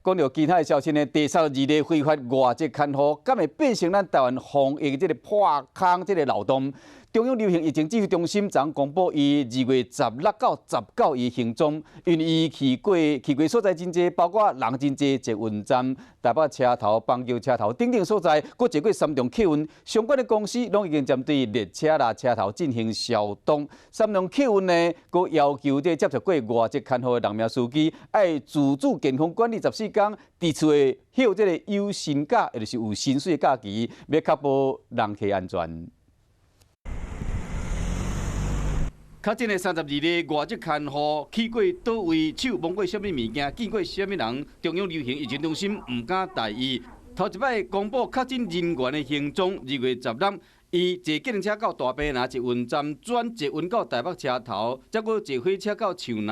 讲到其他的消息呢，第32例非法外籍看护，敢会变成咱台湾防疫这个破空这个漏洞？中央流行疫情指挥中心昨公布，伊2月16到19日行踪，因为伊去过所在真济，包括人真济，捷运站、台北车头、邦桥车头等等所在，佫坐过3重客运，相关的公司拢已经针对列车啦、车头进行消毒。3重客运呢，佫要求这接触过外籍看护的人命司机，爱自主健康管理14天，伫厝的休这个有薪假，也就是有薪水的假期，要确保人客安全。较真的32例外籍看护去过倒位，手摸过什么物件，见过什么人，中央流行疫情中心唔敢大意。头一摆公布确诊人员的行踪，2月16日，伊坐计程车到大坪林捷运站，转捷运到台北车头，再佫坐火车到树林，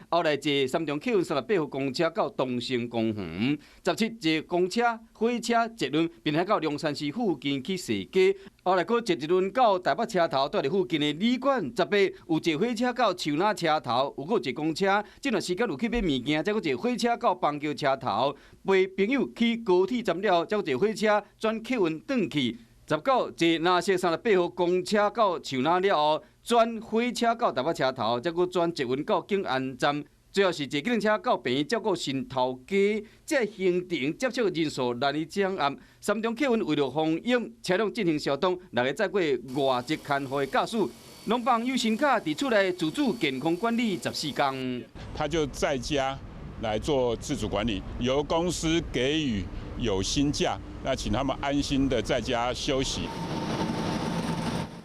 后来坐3重客运38号公车到东成公园，17坐公车、火车、捷运，并还到龙山寺附近去踅街。后来佫坐一轮到台北车头，住伫附近的旅馆。18有坐火车到树林车头，有佫坐公车。这段时间有去买物件，再佫坐火车到邦桥车头，陪朋友去高铁站了，再坐火车转客运转去。19坐南西38号公车到树林了后，转火车到台北车头，再佫转捷运到景安站。最后是坐计程车到平照顾新头家，这行程接触人数难以掌握。3重客运为了防疫，车辆进行消毒，6个载过外籍看护的驾驶，拢放有薪假伫厝内自主健康管理14天。他就在家来做自主管理，由公司给予有薪假，那请他们安心的在家休息。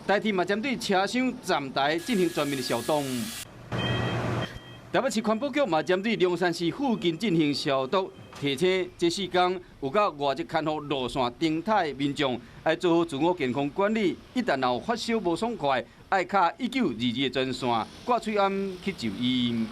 台铁嘛针对车厢站台进行全面的消毒。台北市环保局嘛针对龙山寺附近进行消毒，提醒这4天有甲外籍看护路线停态的民众，要做好自我健康管理。一旦有发烧无爽快，爱卡1922的专线，挂喙暗去就医。